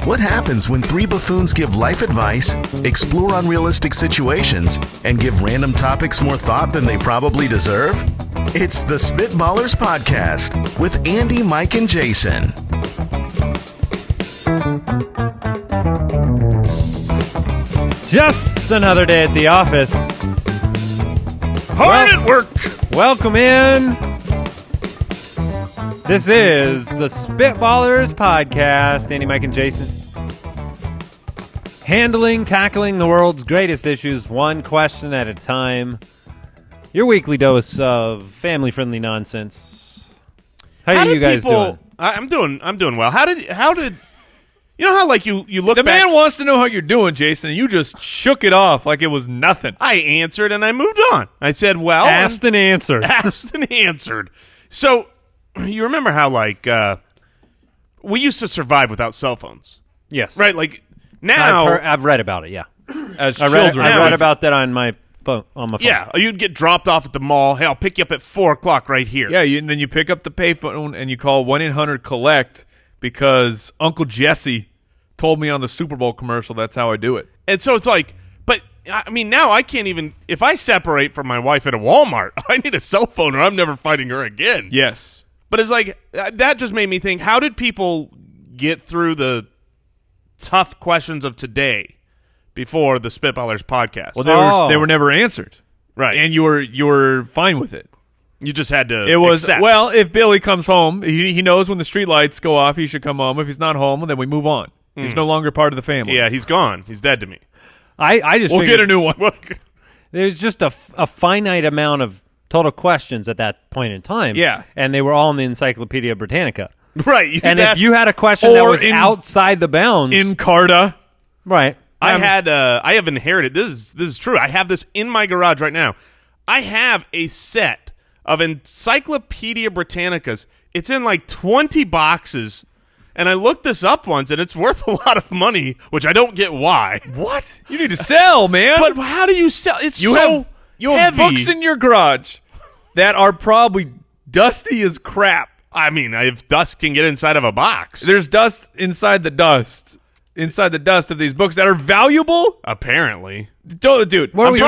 What happens when three buffoons give life advice, explore unrealistic situations, and give random topics more thought than they probably deserve? It's the Spitballers Podcast with Andy, Mike, and Jason. Just another day at the office. Hard at work. Welcome in. This is the Spitballers Podcast. Andy, Mike, and Jason. Tackling the world's greatest issues, one question at a time. Your weekly dose of family-friendly nonsense. How are you guys doing? I'm doing well. How did you know how like you look The back? man wants to know how you're doing, Jason, and you just shook it off like it was nothing. I answered and I moved on. I said, well, Asked and answered. asked and answered. So you remember how like we used to survive without cell phones, Yes. right? Like now, I've read about it, yeah. As I read children. about that on my phone. yeah, you'd get dropped off at the mall. Hey, I'll pick you up at 4:00 right here. Yeah, and then you pick up the payphone and you call 1-800-COLLECT because Uncle Jesse told me on the Super Bowl commercial that's how I do it. And so it's like, but I mean, now I can't even, if I separate from my wife at a Walmart, I need a cell phone or I'm never finding her again. Yes. But it's like, that just made me think, how did people get through the tough questions of today before the Spitballers podcast? Well, they were never answered. Right. And you were fine with it. You just had to It was, accept. well, if Billy comes home, he knows when the street lights go off, he should come home. If he's not home, then we move on. He's no longer part of the family. Yeah, he's gone. He's dead to me. I just We'll figured get a new one. there's just a finite amount of total questions at that point in time. Yeah. And they were all in the Encyclopedia Britannica. Right. And if you had a question that was outside the bounds. In Carta. Right. I have inherited, this is true. I have this in my garage right now. I have a set of Encyclopedia Britannicas. It's in like 20 boxes. And I looked this up once, and it's worth a lot of money, which I don't get why. What? You need to sell, man. But how do you sell? It's You so have heavy. books in your garage that are probably dusty as crap. I mean, if dust can get inside of a box. There's dust inside the dust of these books that are valuable. Apparently. Dude, What are we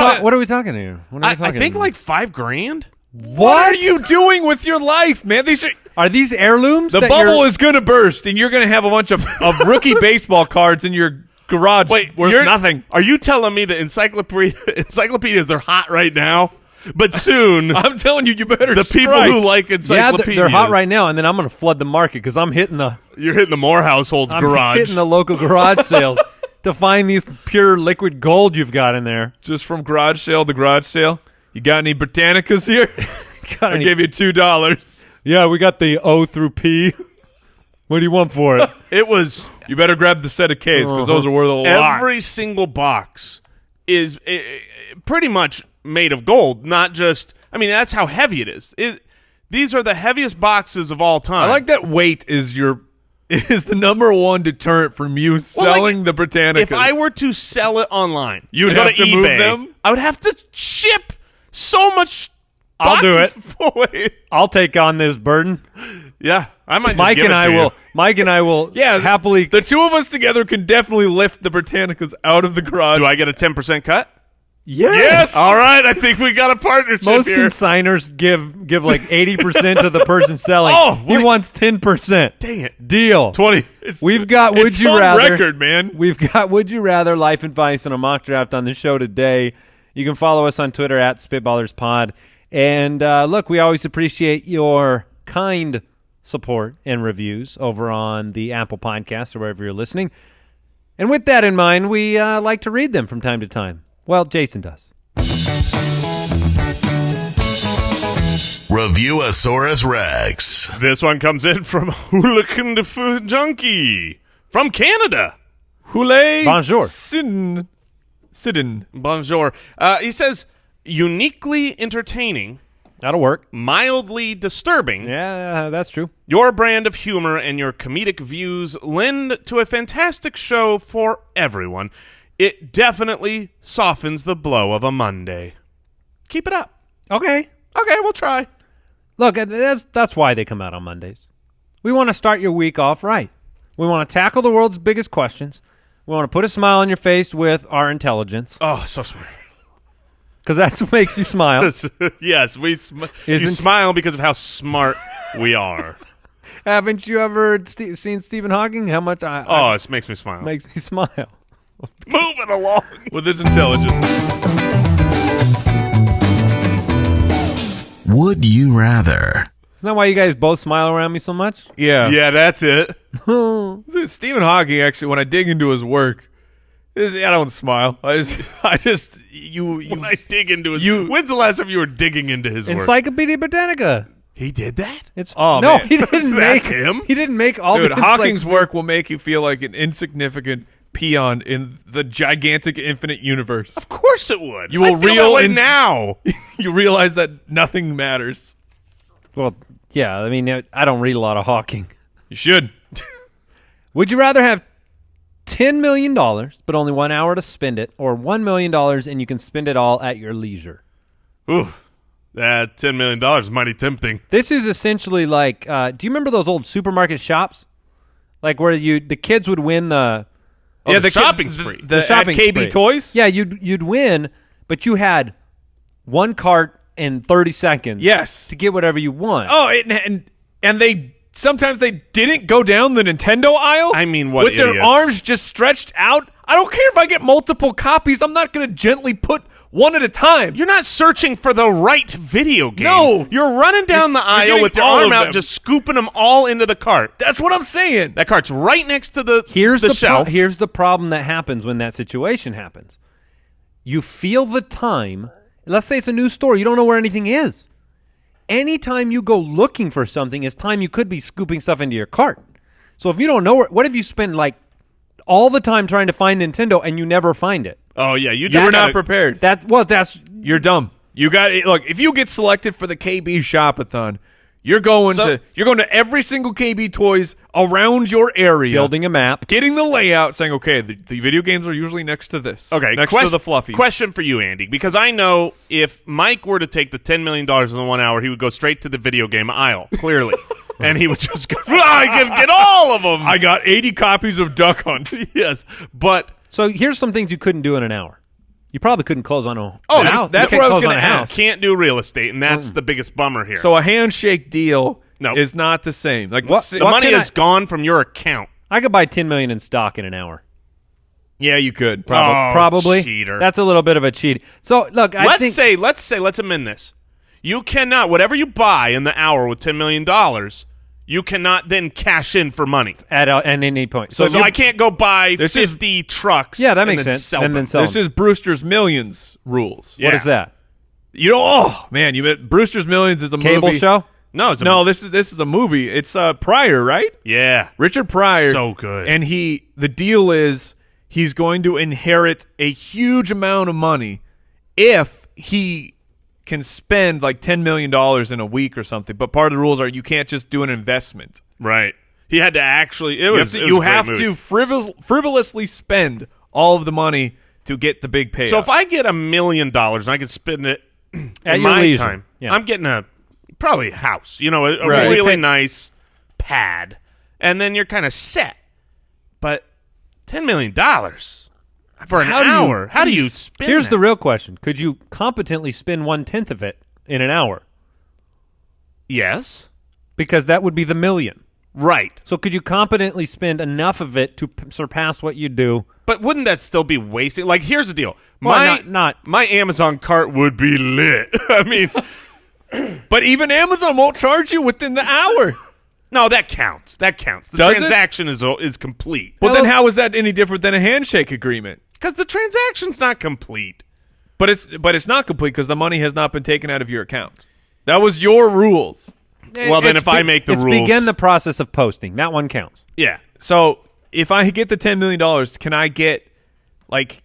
talking here? What are we I talking think here? like $5,000. what are you doing with your life, man? Are these heirlooms? The bubble is going to burst, and you're going to have a bunch of rookie baseball cards in your garage worth nothing. Are you telling me that encyclopedias, they're hot right now? But soon, I'm telling you, you better the people strike. who like Yeah, encyclopedias. they're hot right now, and then I'm going to flood the market because I'm hitting the You're hitting the Moore household's garage. hitting the local garage sales to find these pure liquid gold you've got in there. Just from garage sale to garage sale. You got any Britannicas here? I gave you $2. Yeah, we got the O through P. What do you want for it? It was You better grab the set of Ks because those are worth a lot. every single box is pretty much made of gold, not just. I mean, that's how heavy it is. These are the heaviest boxes of all time. I like that weight is the number one deterrent from you selling the Britannicas. If I were to sell it online, You'd I go have to move eBay, them? I would have to ship so much. I'll do it. Wait. I'll take on this burden. Yeah, I might. Just Mike give and it I to will. you. Mike and I will. Yeah, happily. The two of us together can definitely lift the Britannicas out of the garage. Do I get a 10% cut? Yes. All right, I think we got a partnership Most here. consigners give like 80% to the person selling. Oh, he wait. wants 10%. Dang it, Deal. 20. We've got Would It's You on Rather. record, man. We've got Would You Rather life advice and a mock draft on the show today. You can follow us on Twitter at SpitballersPod. And look, we always appreciate your kind support and reviews over on the Apple Podcast or wherever you're listening. And with that in mind, we like to read them from time to time. Well, Jason does. Review Asaurus Rex. This one comes in from Hooligan Junkie from Canada. Houlet. Bonjour. Sidden. Bonjour. He says, uniquely entertaining, That'll work. mildly disturbing. Yeah, that's true. Your brand of humor and your comedic views lend to a fantastic show for everyone. It definitely softens the blow of a Monday. Keep it up. Okay. Okay, we'll try. Look, that's why they come out on Mondays. We want to start your week off right. We want to tackle the world's biggest questions. We want to put a smile on your face with our intelligence. Oh, so smart. Because that's what makes you smile. Yes, you smile because of how smart we are. Haven't you ever seen Stephen Hawking? How much it makes me smile. Makes me smile. Moving along. With his intelligence. Would you rather? Isn't that why you guys both smile around me so much? Yeah. Yeah, that's it. Stephen Hawking, actually, when I dig into his work, I don't smile. I just when I dig into his when's the last time you were digging into his work? Encyclopedia Britannica. He did that? Man. He didn't That's him? He didn't make all Dude, the Hawking's work will make you feel like an insignificant peon in the gigantic infinite universe. Of course it would. You will I feel that way now. You realize that nothing matters. Well, yeah, I mean, I don't read a lot of Hawking. You should. Would you rather have $10 million, but only 1 hour to spend it, or $1 million and you can spend it all at your leisure? Ooh, that $10 million is mighty tempting. This is essentially like, do you remember those old supermarket shops? Like where the kids would win the shopping spree. The shopping at KB spree. Toys? Yeah, you'd win, but you had one cart in 30 seconds. Yes. To get whatever you want. Oh, and they sometimes they didn't go down the Nintendo aisle. I mean, what with idiots. their arms just stretched out. I don't care if I get multiple copies. I'm not going to gently put one at a time. You're not searching for the right video game. No. You're running down the aisle getting with your all arm of out, them. just scooping them all into the cart. That's what I'm saying. That cart's right next to the Here's shelf. Here's the problem that happens when that situation happens. You feel the time. Let's say it's a new store. You don't know where anything is. Anytime you go looking for something is time you could be scooping stuff into your cart. So if you don't know what if you spend like all the time trying to find Nintendo and you never find it? Oh yeah, you were not prepared. You're dumb. You got look. If you get selected for the KB Shopathon, you're going to every single KB Toys around your area, building a map, getting the layout, saying, okay, the video games are usually next to this. Okay, next to the fluffies. Question for you, Andy, because I know if Mike were to take the $10 million in 1 hour, he would go straight to the video game aisle, clearly. And he would just go, I can get all of them. I got 80 copies of Duck Hunt. Yes, but... So here's some things you couldn't do in an hour. You probably couldn't close on a house. That's what I was going to ask. Can't do real estate, and that's the biggest bummer here. So a handshake deal is not the same. Like the money is gone from your account. I could buy $10 million in stock in an hour. Yeah, you could. Probably. Cheater. That's a little bit of a cheat. So look, let's amend this. You cannot, whatever you buy in the hour with $10 million, you cannot then cash in for money at any point. So I can't go buy 50 trucks. Yeah, that makes sense. Sell them. This is Brewster's Millions rules. Yeah. What is that? You know, oh man, Brewster's Millions is a cable movie. show. No, this is a movie. It's Pryor, right? Yeah, Richard Pryor. So good. And the deal is he's going to inherit a huge amount of money if he can spend like $10 million in a week or something. But part of the rules are you can't just do an investment. Right. He had to actually. You have to frivolously spend all of the money to get the big payoff. So if I get $1 million and I can spend it at in your my leisure. time, yeah. I'm getting probably a house. A right. really nice pad, and then you're kind of set. But $10 million for an hour? How do you spend Here's that? the real question. Could you competently spend 1/10 of it in an hour? Yes. Because that would be the million. Right. So could you competently spend enough of it to surpass what you do? But wouldn't that still be wasting? Like, here's the deal. Well, my Amazon cart would be lit. I mean... But even Amazon won't charge you within the hour. No, that counts. The transaction is complete. Well, then how is that any different than a handshake agreement? Because the transaction's not complete. But it's not complete because the money has not been taken out of your account. That was your rules. Well, then if I make the rules... begin the process of posting. That one counts. Yeah. So if I get the $10 million, can I get like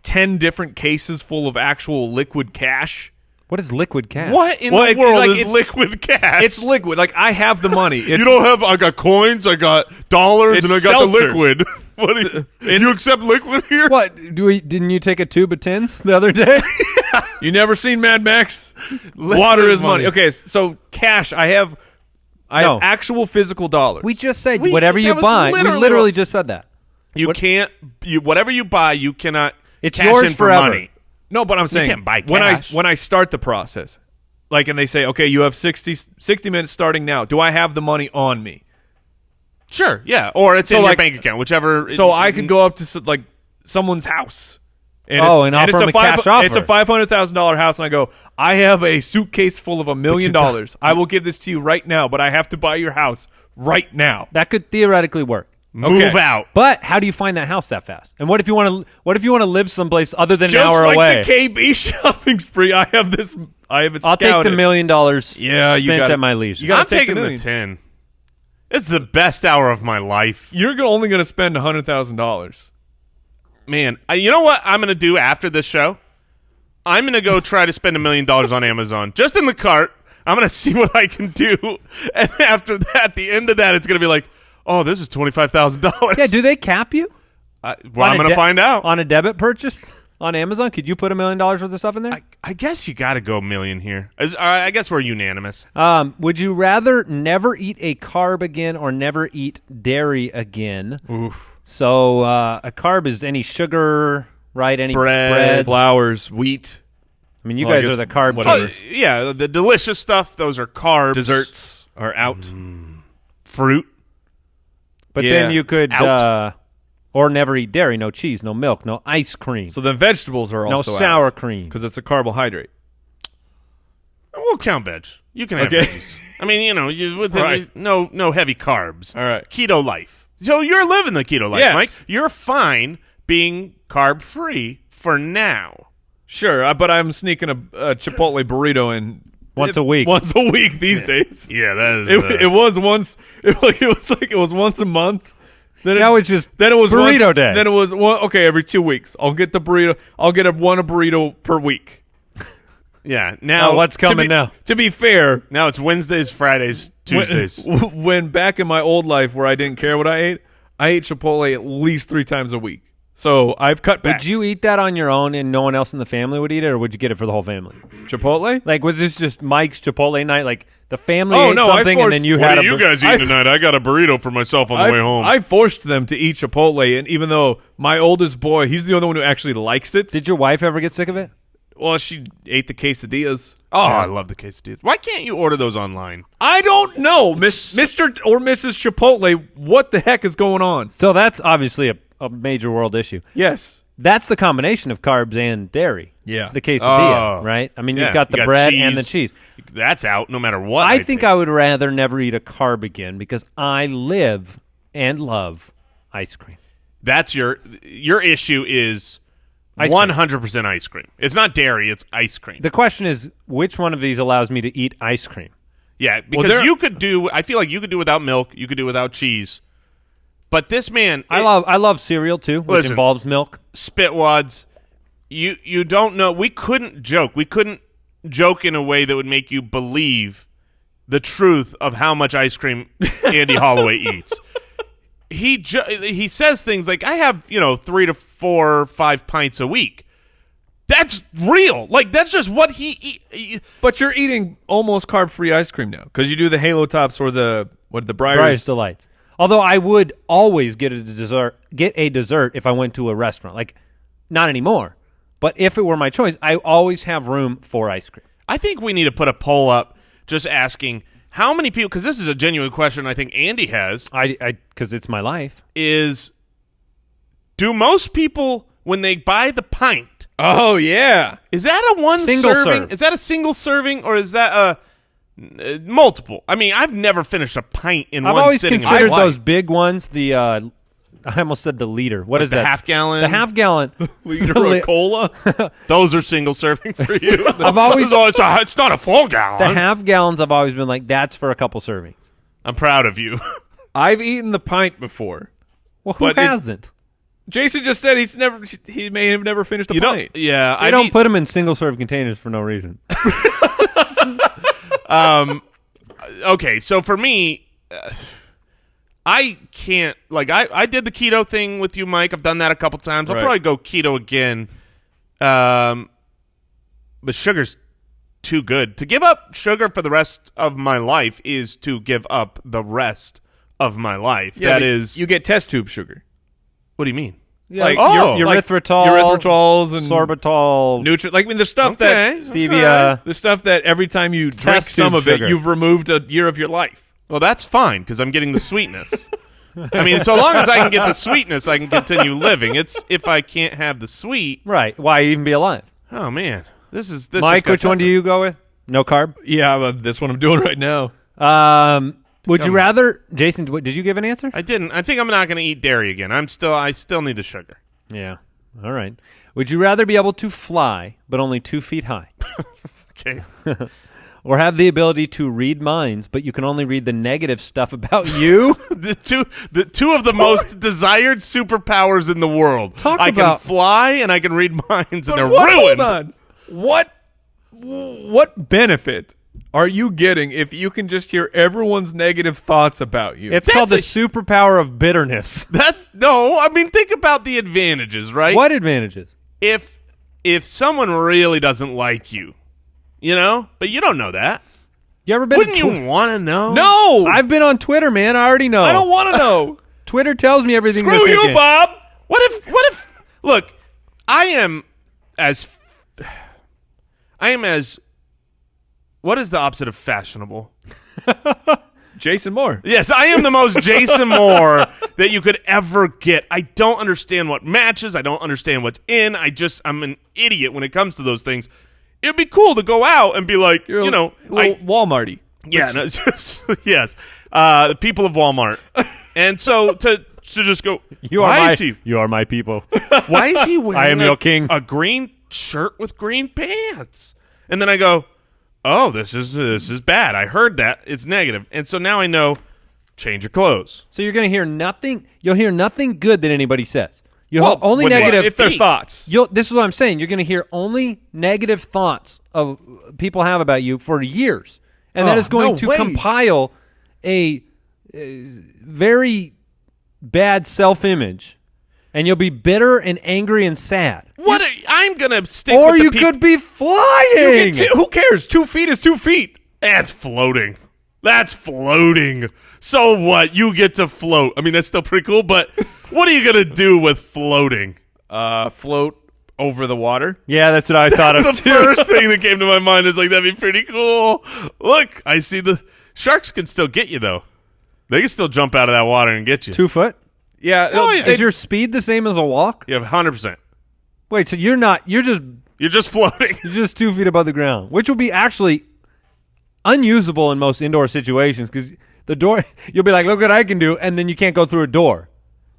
10 different cases full of actual liquid cash? What is liquid cash? What in the world is liquid cash? It's liquid. Like, I have the money. You don't have... I got coins, I got dollars, and I got seltzer. the liquid. What do you accept liquid here? What? Didn't you take a tube of tins the other day? You never seen Mad Max? Water is money. Okay, so cash. I have I have actual physical dollars. We just said whatever you buy. We literally just said that. Whatever you buy, you cannot it's cash yours in for forever. money. No, but I'm saying can't buy cash. when I start the process, like, and they say, okay, you have 60 minutes starting now. Do I have the money on me? Sure, yeah, or it's in your bank account, whichever. So I could go up to like someone's house. And and offer them a cash offer. It's a $500,000 house, and I go, I have a suitcase full of $1 million. I will give this to you right now, but I have to buy your house right now. That could theoretically work. Move out. But how do you find that house that fast? And what if you want to live someplace other than an hour away? Just like the KB shopping spree, I have it I'll take the $1 million spent at my leisure. I'm taking the 10. It's the best hour of my life. You're only going to spend $100,000. Man, you know what I'm going to do after this show? I'm going to go try to spend $1 million on Amazon. Just in the cart. I'm going to see what I can do. And after that, at the end of that, it's going to be like, oh, this is $25,000. Yeah, do they cap you? I'm going to find out. On a debit purchase on Amazon, could you put $1 million worth of stuff in there? I guess you got to go $1 million here. I guess we're unanimous. Would you rather never eat a carb again or never eat dairy again? Oof. So a carb is any sugar, right? Any bread, flours, wheat. I mean, you guys are the carb eaters. Yeah, the delicious stuff, those are carbs. Desserts are out. Fruit. But then you could or never eat dairy, no cheese, no milk, no ice cream. So the vegetables are also no sour cream. Because it's a carbohydrate. We'll count veg. You can have veggies. I mean, no heavy carbs. All right. Keto life. So you're living the keto life, Mike. You're fine being carb-free for now. Sure, but I'm sneaking a Chipotle burrito in once a week. Once a week these days. Yeah, that is. It was once. It was once a month. Then it was burrito day. Then it was every 2 weeks. I'll get the burrito. I'll get a burrito per week. Yeah. Now what's coming now? To be fair, now it's Wednesdays, Fridays, Tuesdays. When back in my old life where I didn't care what I ate Chipotle at least 3 times a week. So I've cut back. Would you eat that on your own and no one else in the family would eat it, or would you get it for the whole family? Chipotle? Like, was this just Mike's Chipotle night? Like, the family ate something and then you had What are you guys eating tonight? I got a burrito for myself on the way home. I forced them to eat Chipotle, and even though my oldest boy, he's the only one who actually likes it. Did your wife ever get sick of it? Well, she ate the quesadillas. Oh, I love the quesadillas. Why can't you order those online? I don't know, Mr. or Mrs. Chipotle. What the heck is going on? So that's obviously a major world issue. Yes. That's the combination of carbs and dairy. Yeah. The quesadilla, right? I mean, you've got the bread and the cheese. That's out no matter what. I think I would rather never eat a carb again because I live and love ice cream. That's your issue is 100% ice cream. It's not dairy, it's ice cream. The question is, which one of these allows me to eat ice cream? Yeah, because I feel like you could do without milk, you could do without cheese. But this man, I love cereal too, which involves milk. Spitwads, you don't know. We couldn't joke. We couldn't joke in a way that would make you believe the truth of how much ice cream Andy Holloway eats. He says things like, I have 3 to 4 or 5 pints a week. That's real. Like, that's just what he eats. But you're eating almost carb-free ice cream now because you do the Halo Tops or the Breyers Delights. Although I would always get a dessert if I went to a restaurant. Like, not anymore. But if it were my choice, I always have room for ice cream. I think we need to put a poll up just asking how many people, because this is a genuine question I think Andy has. Because it's my life. Do most people, when they buy the pint. Oh, yeah. Is that a one single serving? Serve. Is that a single serving or is that a multiple? I mean, I've never finished a pint in one sitting. I've always considered in my life. Those big ones, I almost said the liter. What is the that? Half gallon? The half gallon. Liter of cola? Those are single serving for you? I've always it's not a full gallon. The half gallons I've always been like, that's for a couple servings. I'm proud of you. I've eaten the pint before. Well, who hasn't? Jason just said he may have never finished a pint. Yeah. I don't put them in single serve containers for no reason. Okay, so for me, I can't, I did the keto thing with you, Mike. I've done that a couple times. I'll probably go keto again. But sugar's too good. To give up sugar for the rest of my life is to give up the rest of my life. Yeah, that but is. you get test tube sugar. What do you mean? Like erythritol, erythritols and sorbitol, like the stuff Okay. that stevia. the stuff that every time you drink Test some tube of sugar. it, you've removed a year of your life. Well, that's fine because I'm getting the sweetness. I mean, so long as I can get the sweetness, I can continue living. It's if I can't have the sweet. Right. Why even be alive? Oh man, this Mike, just got which one do tougher. you go with? No carb? Yeah, this one I'm doing right now. Would you rather, Jason, did you give an answer? I didn't. I think I'm not going to eat dairy again. I still need the sugar. Yeah. All right. Would you rather be able to fly, but only 2 feet high? Okay. Or have the ability to read minds, but you can only read the negative stuff about you? The two of the most desired superpowers in the world. I can fly and I can read minds, and they're ruined. Hold on. What benefit are you getting if you can just hear everyone's negative thoughts about you? It's called the superpower of bitterness. I mean, think about the advantages, right? What advantages? If someone really doesn't like you, but you don't know that. You ever been? Wouldn't you want to know? No, I've been on Twitter, man. I already know. I don't want to know. Twitter tells me everything. Screw you, Bob. What if? Look, I am as. What is the opposite of fashionable? Jason Moore. Yes, I am the most Jason Moore that you could ever get. I don't understand what matches. I don't understand what's in. I'm an idiot when it comes to those things. It'd be cool to go out and be like, Walmarty. Yeah, no, yes. The people of Walmart. And so to just go, You are my people. why is he wearing I am your king. a green shirt with green pants? And then I go, oh, this is bad. I heard that. It's negative. And so now I know, change your clothes. So you're going to hear nothing. You'll hear nothing good that anybody says. Only when they negative. If they're thoughts. This is what I'm saying. You're going to hear only negative thoughts of people have about you for years, and that is going to compile a very bad self-image, and you'll be bitter and angry and sad. I'm gonna stick. Or with the you could be flying. Who cares? 2 feet is 2 feet. That's floating. So what? You get to float. I mean, that's still pretty cool, but what are you going to do with floating? Float over the water. Yeah, that's what I thought of The too. first thing that came to my mind is like, that'd be pretty cool. Look, I see the sharks can still get you, though. They can still jump out of that water and get you. 2 foot? Yeah. Oh, yeah. Is your speed the same as a walk? You have 100%. Wait, so you're just floating. You're just 2 feet above the ground, which will be actually unusable in most indoor situations because the door, you'll be like, look what I can do, and then you can't go through a door.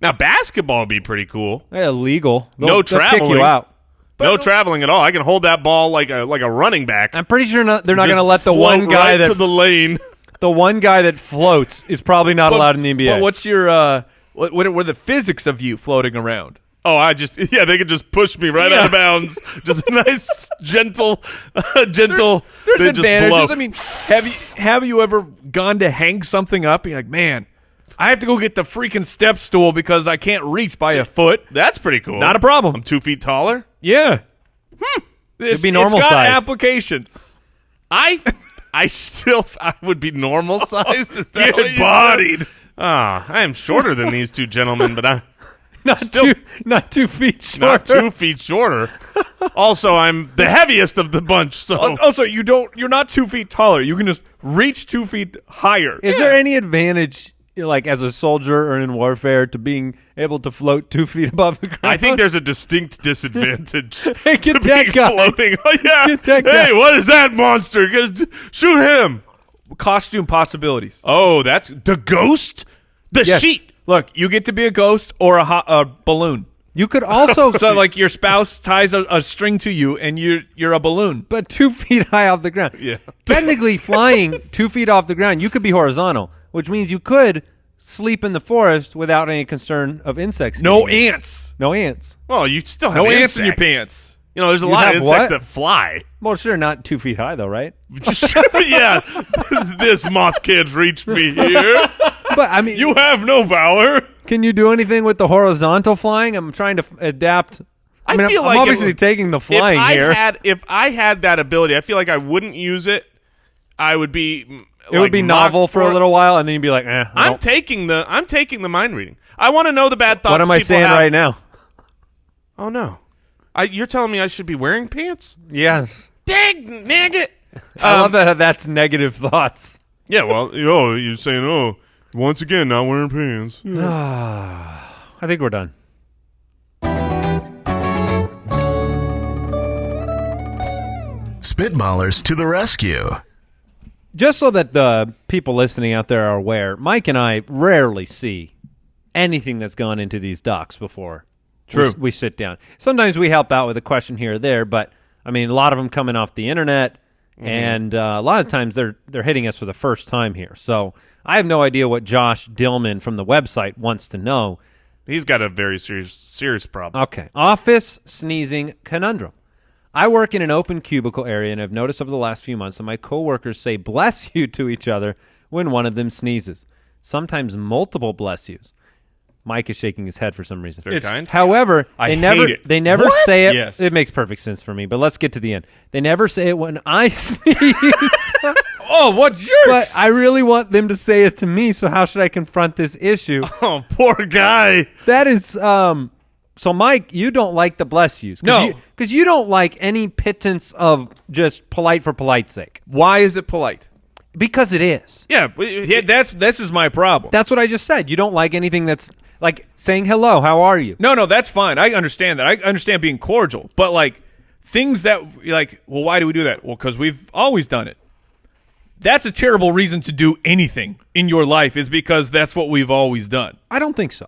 Now, basketball would be pretty cool. Illegal. No They'll traveling. kick you out. No traveling at all. I can hold that ball like a running back. I'm pretty sure they're not going to Just let the float one guy right to the lane. the one guy that floats is probably not allowed in the NBA. But what's your what are the physics of you floating around? Oh, they could just push me right out of bounds. Just a nice, gentle. There's they just advantages. blow. I mean, have you ever gone to hang something up and you're like, man, I have to go get the freaking step stool because I can't reach by a foot. That's pretty cool. Not a problem. I'm 2 feet taller. Yeah. It'd be normal it's got size. applications. I would be normal sized. Is that what you said? Bodied. I am shorter than these two gentlemen, but I'm not 2 feet short. not 2 feet shorter. Also, I'm the heaviest of the bunch. So Also, you're not 2 feet taller. You can just reach 2 feet higher. Is there any advantage, like as a soldier or in warfare, to being able to float 2 feet above the ground? I think there's a distinct disadvantage Hey, get to that being guy. floating. Oh, yeah. Get that guy. Hey, what is that monster? Shoot him. Costume possibilities. Oh, that's the ghost? The Yes. sheet. Look, you get to be a ghost or a balloon. You could also, So, like, your spouse ties a string to you, and you're a balloon. but 2 feet high off the ground. Yeah. Technically, flying 2 feet off the ground, you could be horizontal, which means you could sleep in the forest without any concern of insects. No getting you. ants. No ants. Well, you still have No ants insects in your pants. You know, there's a You lot of have insects what? that fly. Well, sure, not 2 feet high though, right? Yeah, this moth can't reach me here. But I mean, You have no power. can you do anything with the horizontal flying? I'm trying to adapt I feel I'm like obviously taking the flying here. If I had that ability, I feel like I wouldn't use it. I would be. It would be novel for a little while, and then you'd be like, I'm taking the mind reading. I want to know the bad thoughts. What am I saying right now? Oh no, you're telling me I should be wearing pants? Yes. Dang, nagget. I love that that's negative thoughts. Yeah, well, you're saying, once again, not wearing pants. I think we're done. Spitballers to the rescue. Just so that the people listening out there are aware, Mike and I rarely see anything that's gone into these docs before we sit down. Sometimes we help out with a question here or there, but, I mean, a lot of them coming off the internet, and a lot of times they're hitting us for the first time here. So I have no idea what Josh Dillman from the website wants to know. He's got a very serious problem. Okay. Office sneezing conundrum. I work in an open cubicle area and have noticed over the last few months that my coworkers say bless you to each other when one of them sneezes. Sometimes multiple bless yous. Mike is shaking his head for some reason. Very kind. However, they never say it. Yes. It makes perfect sense for me, but let's get to the end. They never say it when I sneeze. Oh, what jerks! But I really want them to say it to me, so how should I confront this issue? Oh, poor guy. That is, so Mike, you don't like the bless yous. No. Because you don't like any pittance of just polite for polite's sake. Why is it polite? Because it is. Yeah, This is my problem. That's what I just said. You don't like anything that's like saying hello, how are you? No, that's fine. I understand that. I understand being cordial. But, like, things that, like, well, why do we do that? Well, because we've always done it. That's a terrible reason to do anything in your life is because that's what we've always done. I don't think so.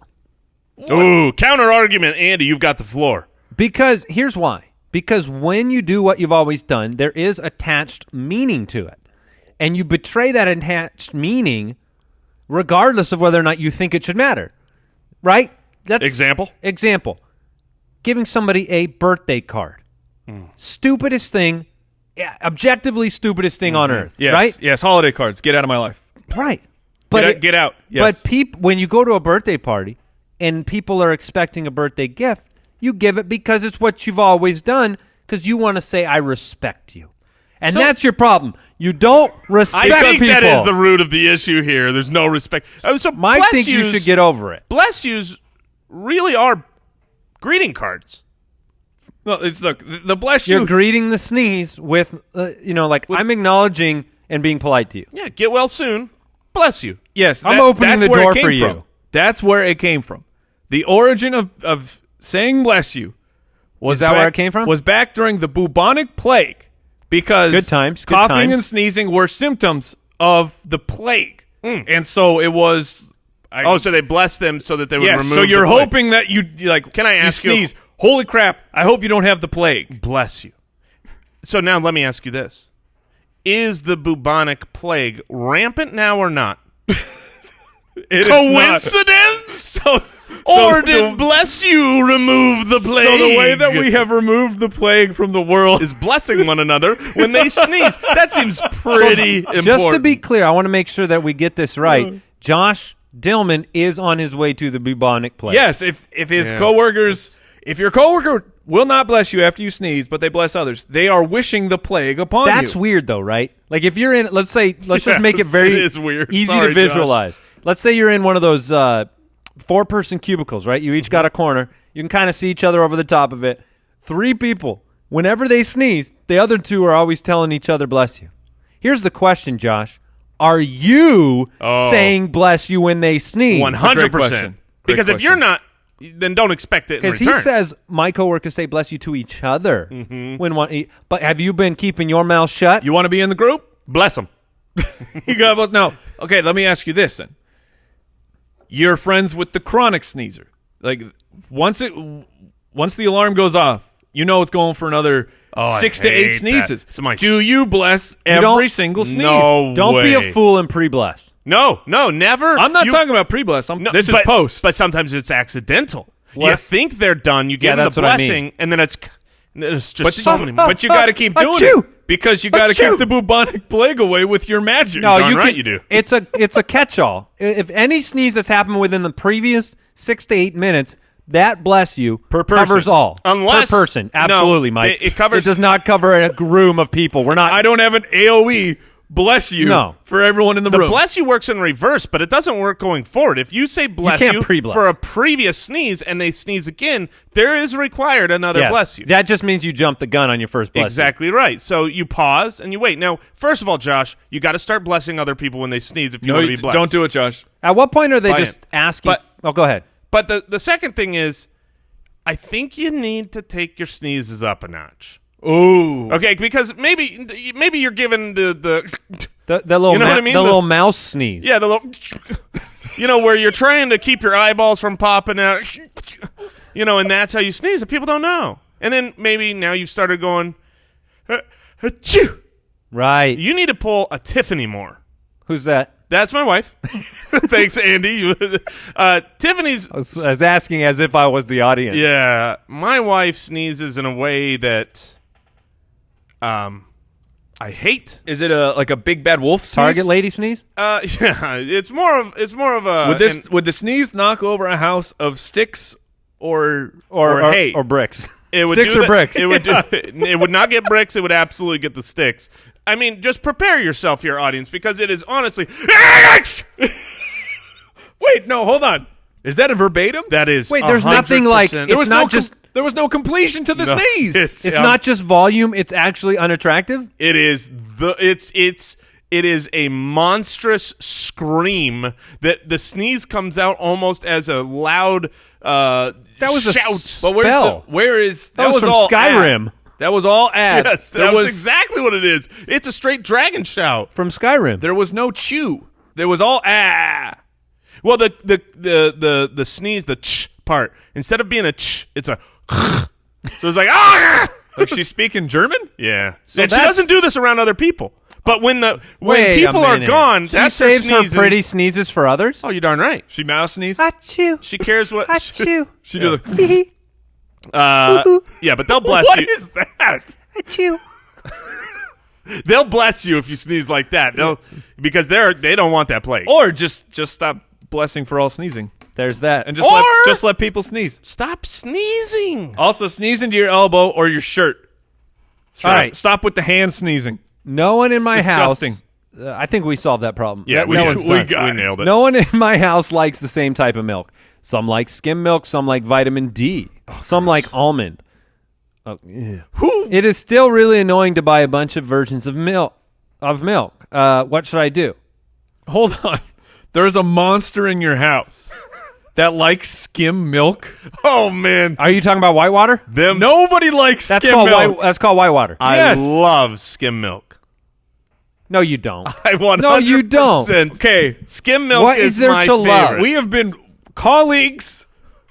Ooh, counter argument, Andy. You've got the floor. Because here's why. Because when you do what you've always done, there is attached meaning to it. And you betray that attached meaning regardless of whether or not you think it should matter. Right? That's Example? Giving somebody a birthday card. Stupidest thing, objectively stupidest thing on earth. Yes, right? Yes, holiday cards. Get out of my life. Right. But Get out. Yes. But when you go to a birthday party and people are expecting a birthday gift, you give it because it's what you've always done because you want to say, I respect you. And that's your problem. You don't respect people. I think that is the root of the issue here. There's no respect. So Mike thinks you should get over it. Bless yous really are greeting cards. No, it's the bless you. You're greeting the sneeze with, I'm acknowledging and being polite to you. Yeah, get well soon. Bless you. Yes, I'm opening the that's where door it came for you. from. That's where it came from. The origin of saying bless you Is that where it came from? Was back during the bubonic plague because Good times. coughing and sneezing were symptoms of the plague. And so it was so they blessed them so that they would remove so you're the plague. hoping that you Can I ask you? sneeze. Holy crap, I hope you don't have the plague. Bless you. So now let me ask you this. Is the bubonic plague rampant now or not? Coincidence? Or did bless you remove the plague? So the way that we have removed the plague from the world is blessing one another when they sneeze. That seems pretty important. Just to be clear, I want to make sure that we get this right. Josh Dillman is on his way to the bubonic plague. Yes, if his coworkers, if your coworker will not bless you after you sneeze, but they bless others, they are wishing the plague upon you. That's weird, though, right? Like if you're in, let's just make it very it is weird. easy Sorry, to visualize. Let's say you're in one of those four-person cubicles, right? You each got a corner. You can kind of see each other over the top of it. 3 people. Whenever they sneeze, the other 2 are always telling each other, bless you. Here's the question, Josh. Are you saying bless you when they sneeze? 100%. Because if you're not, then don't expect it in return. Because he says my coworkers say bless you to each other. When one. But have you been keeping your mouth shut? You want to be in the group? Bless them. You got no. Okay, let me ask you this then. You're friends with the chronic sneezer. Like once the alarm goes off, you know it's going for another 6 to 8 sneezes. Do you bless every single sneeze? No Don't way. be a fool and pre-bless. No, never. I'm not talking about pre-bless. This is post. But sometimes it's accidental. What? You think they're done. You give them the blessing, and then it's just so many more. But you got to keep doing it because you got to keep the bubonic plague away with your magic. No, you do. It's a catch-all. If any sneeze that's happened within the previous 6 to 8 minutes, That bless you Per person. covers all. Unless- per person. no, Absolutely, Mike. it covers- It does not cover a room of people. We're not. I don't have an AOE bless you No. for everyone in the The room. bless you works in reverse, but it doesn't work going forward. If you say bless can't you pre-bless. for a previous sneeze and they sneeze again, there is required another Yes. bless you. That just means you jumped the gun on your first bless you. Exactly right. So you pause and you wait. Now, first of all, Josh, you got to start blessing other people when they sneeze if you no, want to be blessed. don't do it, Josh. At what point are they Buy just in. asking? But- go ahead. But the second thing is, I think you need to take your sneezes up a notch. Ooh. Okay, because maybe you're given the The little, You know what I mean? the The- little mouse sneeze. yeah, the little where you're trying to keep your eyeballs from popping out, and that's how you sneeze, and people don't know. And then maybe now you've started going, achoo. Right. You need to pull a Tiffany more. Who's that? That's my wife. Thanks, Andy. Tiffany's. I was asking as if I was the audience. Yeah, my wife sneezes in a way that, I hate. Is it like a big bad wolf sneeze? Target lady sneeze? Yeah, it's more of a. Would the sneeze knock over a house of sticks or Or hay? or bricks? It would Sticks do or that- bricks? It would. It would not get bricks. It would absolutely get the sticks. I mean, just prepare yourself here, audience, because it is honestly. Wait, no, hold on. Is that a verbatim? That is. Wait, there's nothing like- 100%. It's not just- there was no completion to the No, sneeze. It's not just volume. It's actually unattractive. It is it is a monstrous scream that the sneeze comes out almost as a loud That was a shout. But spell. where is That was from all Skyrim. ad. That was all ad. Yes, that was exactly what it is. It's a straight dragon shout. From Skyrim. There was no chew. There was all ah. Well, the sneeze, the ch part, instead of being a ch, it's a so it's like ah. Like she's speaking German? Yeah, So and she that's- doesn't do this around other people. But when Wait people a are minute. gone, she that's saves her her sneezing. pretty sneezes for others. Oh, you're darn right. She mouse sneeze? Achoo. She cares what. Achoo. She do the Yeah, but they'll bless What you. is that? Achoo. They'll bless you if you sneeze like that. Because they don't want that plague. Or just stop blessing for all sneezing. There's that. And Or- just let people sneeze. Stop sneezing. Also sneeze into your elbow or your shirt. All right. Stop with the hand sneezing. No one in my disgusting. house. I think we solved that problem. Yeah, no one's done. we nailed it. No one in my house likes the same type of milk. Some like skim milk. Some like vitamin D. Some like almond. Oh, yeah. It is still really annoying to buy a bunch of versions of milk. What should I do? Hold on. There's a monster in your house that likes skim milk. Oh man, Are you talking about Whitewater? Nobody likes That's skim called milk. that's called Whitewater. I Yes. love skim milk. No, you don't. I 100%. No, you don't. Okay. Skim milk What is there my to love? favorite. We have been colleagues,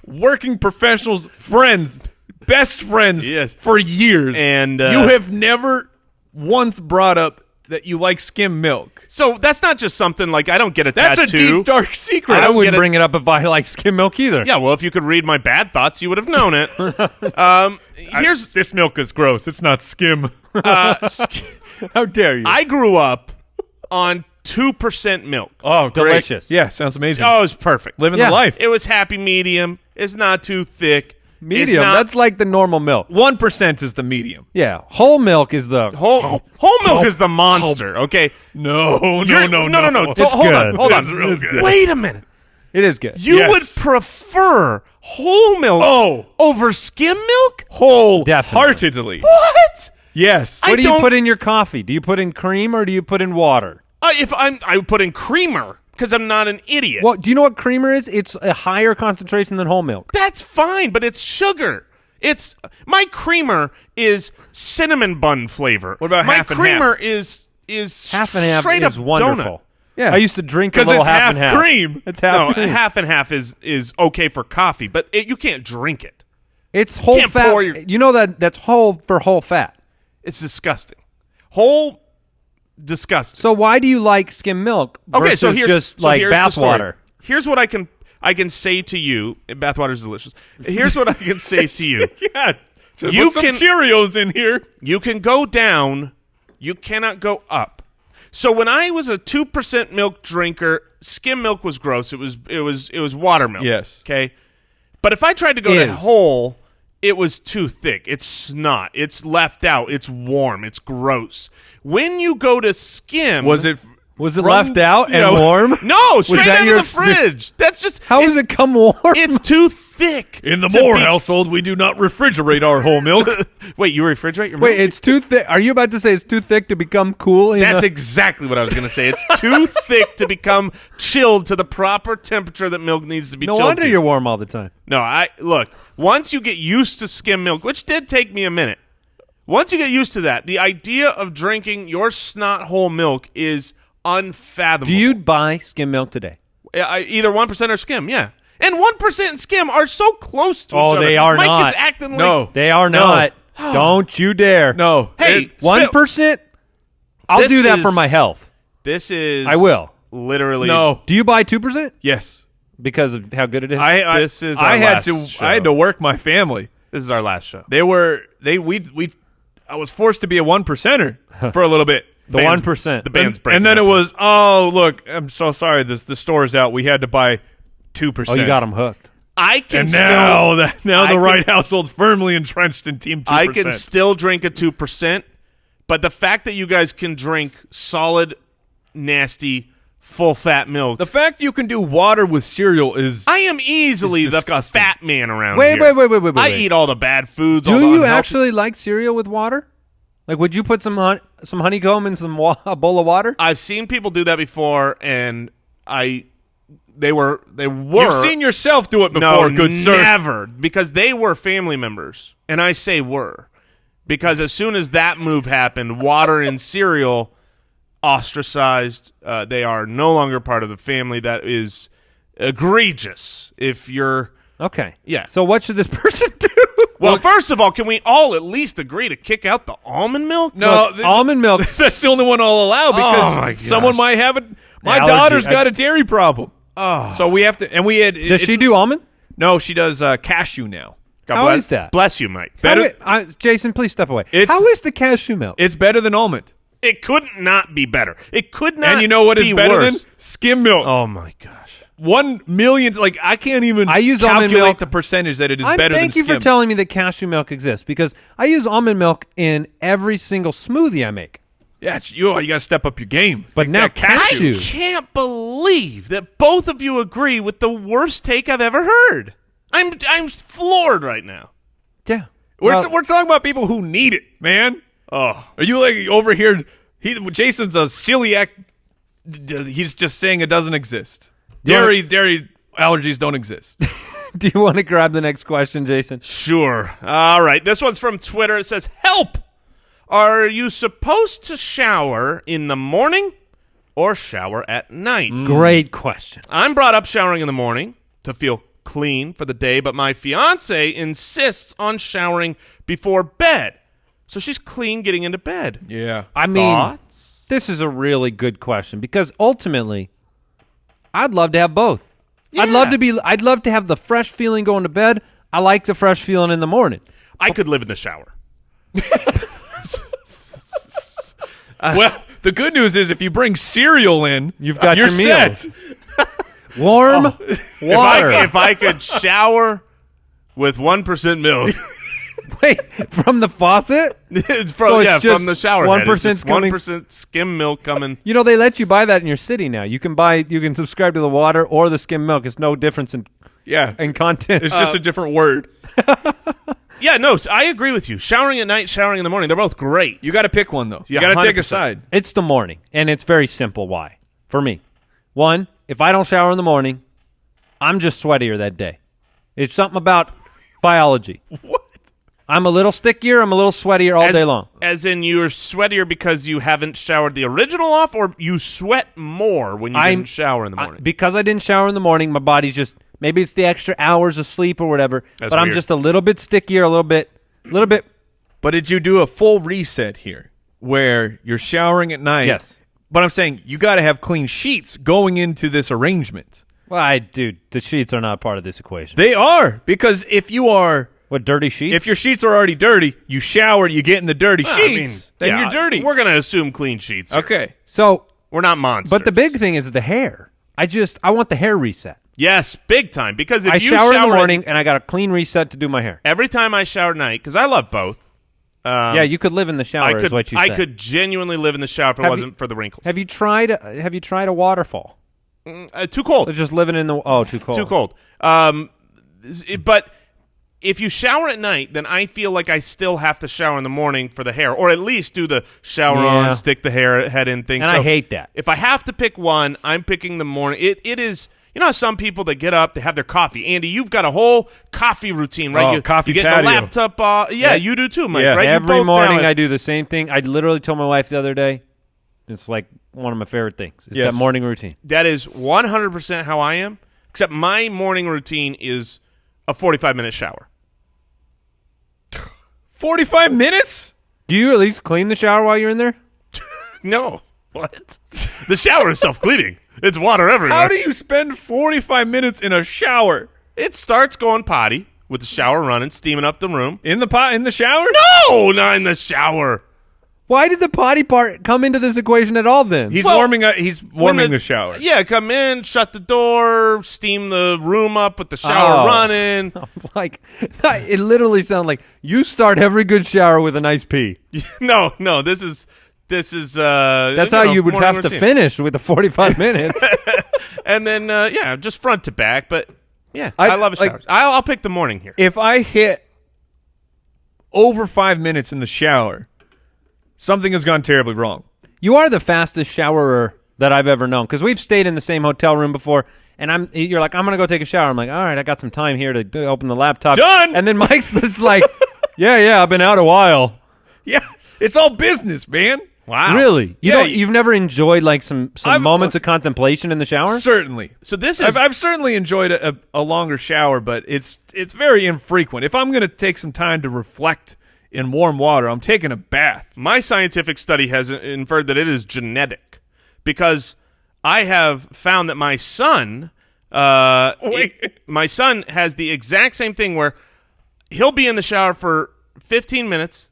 working professionals, friends, best friends Yes. for years. And, you have never once brought up that you like skim milk. So that's not just something like I don't get a That's tattoo. a deep, dark secret. I I don't wouldn't get it. bring it up if I like skim milk either. Yeah, well, if you could read my bad thoughts, you would have known it. Here's This milk is gross. It's not skim. How dare you? I grew up on 2% milk. Oh, Delicious. Yeah, sounds amazing. Oh, it was perfect. Living Yeah. the life. It was happy medium. It's not too thick. It's Medium. not- That's like the normal milk. 1% is the medium. Yeah. Whole milk is the whole milk is the monster. Okay. No. No. It's Hold good. on. It's real good. Wait a minute. It is good. You Yes. would prefer whole milk over skim milk? Wholeheartedly. What? Yes. I What do you don't- put in your coffee? Do you put in cream or do you put in water? I would put in creamer because I'm not an idiot. Well, do you know what creamer is? It's a higher concentration than whole milk. That's fine, but it's sugar. It's my creamer is cinnamon bun flavor. What about my half and creamer half? is Half and half straight is up wonderful. donut. Yeah. I used to drink a Because little it's half half and half. cream. It's half No, cream. half and half is okay for coffee, but you can't drink it. It's whole can't fat. pour your- You know that's whole for whole fat. It's disgusting. Whole disgusting. So why do you like skim milk Okay, versus so here's just so like here's the story. bathwater? Here's what I can say to you. Bathwater is delicious. Here's what I can say to you. Yeah. Just You put some can- Cheerios in here. You can go down. You cannot go up. So when I was a 2% milk drinker, skim milk was gross. It was water milk. Yes. Okay. But if I tried to go to whole, it was too thick. It's snot. It's left out. It's warm. It's gross. When you go to skim, Was it left out and warm? No, straight out of the fridge. That's just how does it come warm? It's too thick. In the Moore household, we do not refrigerate our whole milk. Wait, you refrigerate your milk? Wait, it's too thick. Are you about to say it's too thick to become cool? That's exactly what I was going to say. It's too thick to become chilled to the proper temperature that milk needs to be chilled to. No wonder you're warm all the time. No, look, once you get used to skim milk, which did take me a minute, once you get used to that, the idea of drinking your snot whole milk is unfathomable. Do you buy skim milk today? Either 1% or skim, yeah. And 1% and skim are so close to each other. Oh, they are Mike not. is acting like... No, they are not. Don't you dare. No. Hey, 1%? I'll do that for my health. This is... I will. Literally... No. Do you buy 2%? Yes. Because of how good it is? This is our last show. I had to work my family. This is our last show. I was forced to be a 1%er for a little bit. The 1%. The band's breaking and then up. it was, oh, look, I'm so sorry. The store's out. We had to buy 2%. Oh, you got them hooked. I can And still... now the Wright household's firmly entrenched in Team 2%. I can still drink a 2%, but the fact that you guys can drink solid, nasty, full-fat milk... The fact you can do water with cereal is... I am easily the disgusting. fat man around Wait. here. I eat all the bad foods. all Do the you unhealthy- actually like cereal with water? Like, would you put some honeycomb in a bowl of water? I've seen people do that before, and they were. You've seen yourself do it before, good sir. Never, because they were family members, and I say were, because as soon as that move happened, water and cereal ostracized. They are no longer part of the family. That is egregious. If you're Okay. Yeah. So what should this person do? well, first of all, can we all at least agree to kick out the almond milk? No, Look, almond milk. That's the only one I'll allow Oh, my because gosh. someone might have it. My Allergy. daughter's got a dairy problem. Oh. So we have to, and we had. Does she do almond? No, she does cashew now. God How bless, is that? Bless you, Mike. Better- Jason, please step away. It's- How is the cashew milk? It's better than almond. It could not be better. It could not. And you know what is be better worse. than skim milk? Oh my gosh. 1 million. Like I can't even. I use almond calculate milk. the percentage that it is better than Thank you skim. for telling me that cashew milk exists because I use almond milk in every single smoothie I make. Yeah, it's, you got to step up your game. But Like now that cashew. I can't believe that both of you agree with the worst take I've ever heard. I'm floored right now. Yeah. We're Well, we're talking about people who need it, man. Oh, Are you like over here? Jason's a celiac. He's just saying it doesn't exist. Dairy allergies don't exist. do you want to grab the next question, Jason? sure. All right. This one's from Twitter. It says, "Help! Are you supposed to shower in the morning or shower at night?" Great question. I'm brought up showering in the morning to feel clean for the day, but my fiance insists on showering before bed. So she's clean getting into bed. Yeah. I mean, Thoughts? this is a really good question because ultimately, I'd love to have both. I'd love to have the fresh feeling going to bed. I like the fresh feeling in the morning. I could live in the shower. Well, the good news is if you bring cereal in, You've got you're your meal. set. Warm water. If I could shower with 1% milk. Wait, from the faucet? It's So it's from just the shower 1% coming- 1% skim milk coming. You know, they let you buy that in your city now. You can subscribe to the water or the skim milk. It's no difference in Yeah. content. It's just a different word. Yeah, no, I agree with you. Showering at night, showering in the morning, they're both great. You got to pick one, though. You Yeah, got to take a 100%. side. It's the morning, and it's very simple why. For me, one, if I don't shower in the morning, I'm just sweatier that day. It's something about biology. What? I'm a little stickier. I'm a little sweatier all day long. As in you're sweatier because you haven't showered the original off, or you sweat more when you didn't shower in the morning? Because I didn't shower in the morning, my body's just, maybe it's the extra hours of sleep or whatever, That's but I'm weird. just a little bit stickier, a little bit. But did you do a full reset here where you're showering at night? Yes. But I'm saying you got to have clean sheets going into this arrangement. Well, dude, the sheets are not part of this equation. They are, because if you are, What, dirty sheets? if your sheets are already dirty, you shower, you get in the dirty Well, I mean, sheets, then yeah, you're dirty. We're going to assume clean sheets. here. Okay. So, We're not monsters. but the big thing is the hair. I want the hair reset. Yes, big time. Because if I you shower in the at- morning, and I got a clean reset to do my hair. every time I shower at night, because I love both. Yeah, you could live in the shower, is what you said. I could genuinely live in the shower if it wasn't for the wrinkles. Have you tried a waterfall? Too cold. Or just living in the too cold. Too cold. But if you shower at night, then I feel like I still have to shower in the morning for the hair, or at least do the shower on, stick the head in thing. And I hate that. If I have to pick one, I'm picking the morning. It is. You know how some people that get up, they have their coffee. Andy, you've got a whole coffee routine, right? Oh, coffee you get patio. the laptop. Yeah, you do too, Mike. Yeah. Right? Every morning I do the same thing. I literally told my wife the other day, it's like one of my favorite things. Is that morning routine. That is 100% how I am. Except my morning routine is a 45-minute shower. 45 minutes? Do you at least clean the shower while you're in there? No. What? The shower is self-cleaning. It's water everywhere. How do you spend 45 minutes in a shower? It starts going potty with the shower running, steaming up the room. In the shower? No, not in the shower. Why did the potty part come into this equation at all then? He's Well, warming the shower. Yeah, come in, shut the door, steam the room up with the shower running. Like, it literally sounded like you start every good shower with a nice pee. No, this is That's how you would morning have to routine. finish with the 45 minutes. And then just front to back, but yeah, I love a shower. like- I'll pick the morning here. If I hit over 5 minutes in the shower, something has gone terribly wrong. You are the fastest showerer that I've ever known, because we've stayed in the same hotel room before, and you're like, I'm going to go take a shower. I'm like, all right, I got some time here to open the laptop. Done! And then Mike's just like, yeah, I've been out a while. Yeah, it's all business, man. Wow. Really? Yeah, You've never enjoyed like some moments of contemplation in the shower? Certainly. So this is I've certainly enjoyed a longer shower, but it's very infrequent. If I'm going to take some time to reflect in warm water, I'm taking a bath. my scientific study has inferred that it is genetic, because I have found that my son has the exact same thing where he'll be in the shower for 15 minutes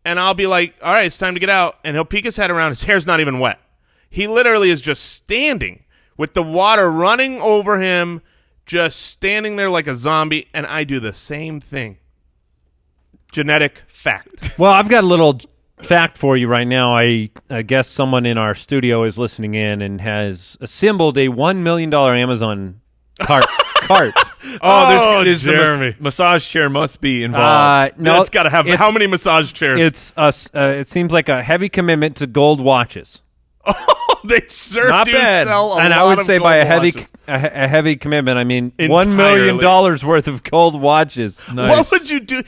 and I'll be like, all right, it's time to get out, and he'll peek his head around. His hair's not even wet. He literally is just standing with the water running over him, just standing there like a zombie, and I do the same thing. Genetic fact. Well, I've got a little fact for you right now. I guess someone in our studio is listening in and has assembled a $1 million Amazon cart. This Jeremy. massage chair must be involved. No, That's got to have how many massage chairs? it seems like a heavy commitment to gold watches. They sure Not do bad. sell a And lot I would of say by gold a heavy watches. a heavy commitment, I mean Entirely. $1 million worth of gold watches. What would you do?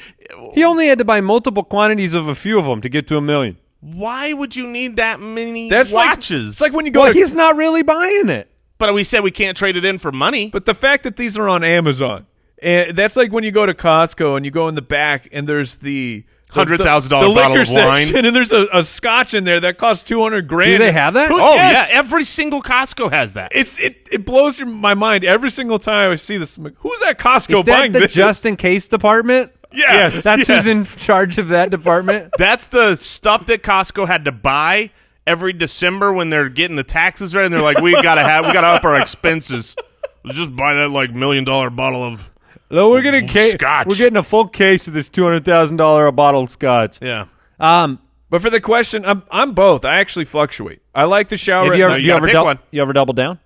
He only had to buy multiple quantities of a few of them to get to $1 million. Why would you need that many That's watches? It's like when you go Well, to he's not really buying it. But we said we can't trade it in for money. But the fact that these are on Amazon, and that's like when you go to Costco and you go in the back and there's the $100,000 the bottle liquor of wine. section, and there's a scotch in there that costs $200,000. Do they have that? Oh, Yes. yeah. Every single Costco has that. It blows my mind every single time I see this. I'm like, who's at Costco Is that buying the this? just in case department? Yes. That's yes. who's in charge of that department. That's the stuff that Costco had to buy every December when they're getting the taxes right, and they're like, we gotta up our expenses. Let's just buy that like $1 million bottle of No, we're getting Scotch. We're getting a full case of this $200,000 a bottle of scotch. yeah. But for the question, I'm both. I actually fluctuate. I like the shower. Have you at ever, night. you gotta pick one. you ever double down?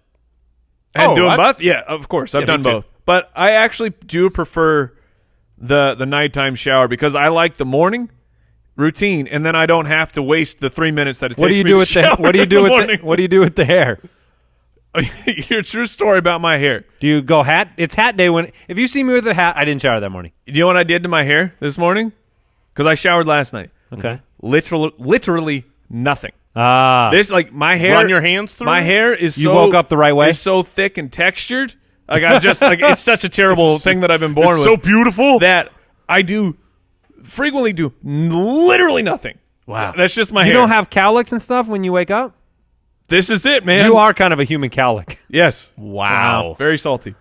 And Oh, doing I've- both? Yeah, of course. I've Yeah, done me too. both. But I actually do prefer the nighttime shower because I like the morning routine, and then I don't have to waste the 3 minutes that it What do takes you me do to with the shower What do you in do the with morning. the What do you do with the hair? Your true story about my hair. Do you go hat? It's hat day when. If you see me with a hat, I didn't shower that morning. Do you know what I did to my hair this morning? Because I showered last night. Okay. Literally nothing. This This like my hair. Run your hands through My it? hair is You so woke up the right way? Is so thick and textured. Like I just like it's such a terrible thing that I've been born It's with. so beautiful. that I frequently do literally nothing. Wow. That's just my you hair. don't have cowlicks and stuff when you wake up. This is it, man. You are kind of a human cowlick. Yes. Wow. Very salty.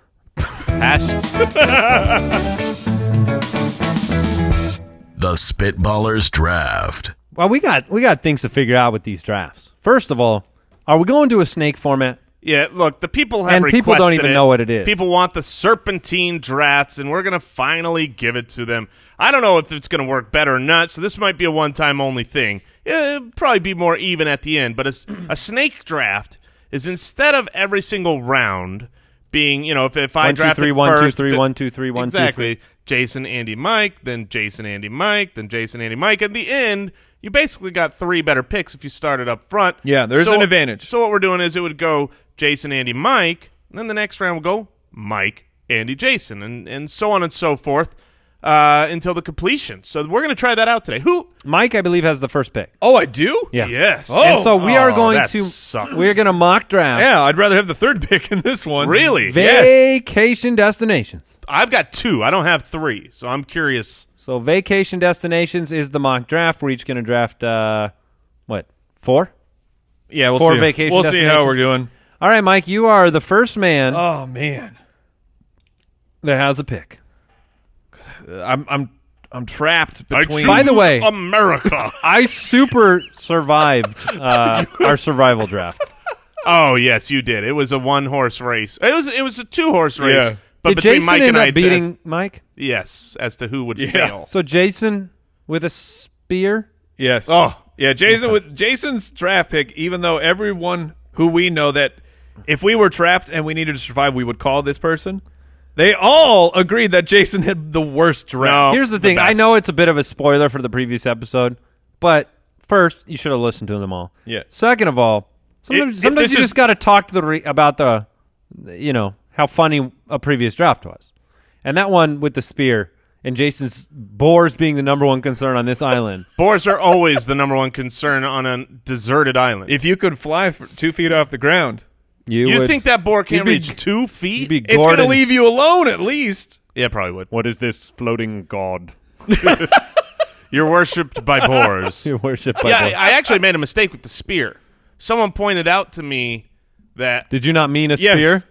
The Spitballers Draft. Well, we got things to figure out with these drafts. First of all, are we going to a snake format? Yeah, look, the people have And people don't requested even it. know what it is. People want the serpentine drafts, and we're going to finally give it to them. I don't know if it's going to work better or not, so this might be a one-time only thing. It'll probably be more even at the end, but a snake draft is instead of every single round being, if I 1, 2, drafted 3, 1, 2, first, 3, 1, 2, 3, 1, 2, 3. exactly. Jason, Andy, Mike, then Jason, Andy, Mike, then Jason, Andy, Mike. At the end, you basically got 3 better picks if you started up front. Yeah, there's an advantage. So what we're doing is it would go Jason, Andy, Mike, and then the next round would go Mike, Andy, Jason, and so on and so forth until the completion. So we're going to try that out today. Mike, I believe, has the first pick. Oh, I do? Yeah. Yes. Oh. And so we are going that to sucks. we're going to mock draft Yeah, I'd rather have the third pick in this one. Really? vacation destinations. I've got 2. I don't have 3, so I'm curious. So vacation destinations is the mock draft. We're each going to draft 4? Yeah, we'll 4 see. vacation We'll see how destinations. we're doing. All right, Mike, you are the first man Oh, man. that has a pick. I'm trapped I between. choose By the way- America. I super survived our survival draft. Oh, yes, you did. It was a 1-horse race. It was a 2-horse race. Yeah. But Did between Jason Mike end and up I, beating Mike? yes, as to who would Yeah. fail. So Jason with a spear? Yes. Oh. Yeah, Jason with Jason's draft pick, even though everyone who we know that if we were trapped and we needed to survive, we would call this person. They all agreed that Jason had the worst draft. No. Here's the thing. I best. know it's a bit of a spoiler for the previous episode, but first, you should have listened to them all. Yeah. Second of all, sometimes If this you is- just got to talk to about how funny a previous draft was. And that one with the spear and Jason's boars being the number one concern on this island. Boars are always the number one concern on a deserted island. If you could fly for 2 feet off the ground, You would, think that boar can you'd be- reach 2 you'd feet? be it's going to Gordon. leave you alone at least. Yeah, probably would. What is this floating god? You're worshipped by boars. You worship by Yeah, boars. I actually made a mistake with the spear. Someone pointed out to me that Did you not mean a Yes. spear?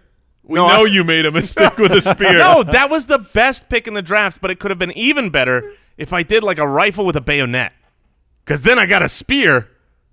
We No, know I- you made a mistake with a spear. no, that was the best pick in the draft, but it could have been even better if I did like a rifle with a bayonet. Because then I got a spear,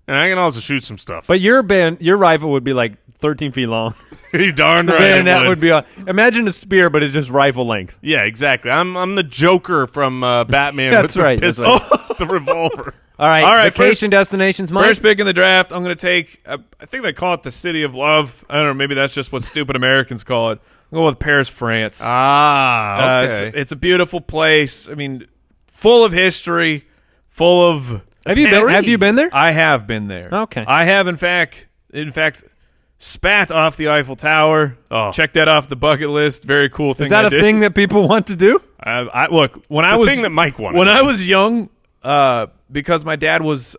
and I can also shoot some stuff. But your rifle would be like 13 feet long. You darn right. And it that would be imagine a spear, but it's just rifle length. Yeah, exactly. I'm the Joker from Batman That's with right, the that's pistol, the revolver. All right, All right, vacation destinations, Mike. First pick in the draft, I'm going to take, I think they call it the City of Love. I don't know, maybe that's just what stupid Americans call it. I'm going with Paris, France. Ah, okay. It's a beautiful place. I mean, full of history, full of... Have you been there? I have been there. Okay. I have, in fact, spat off the Eiffel Tower. Oh. Check that off the bucket list. Very cool thing. Is that I a did. thing that people want to do? Look, when It's I a was thing that Mike wanted. when I was young, because my dad was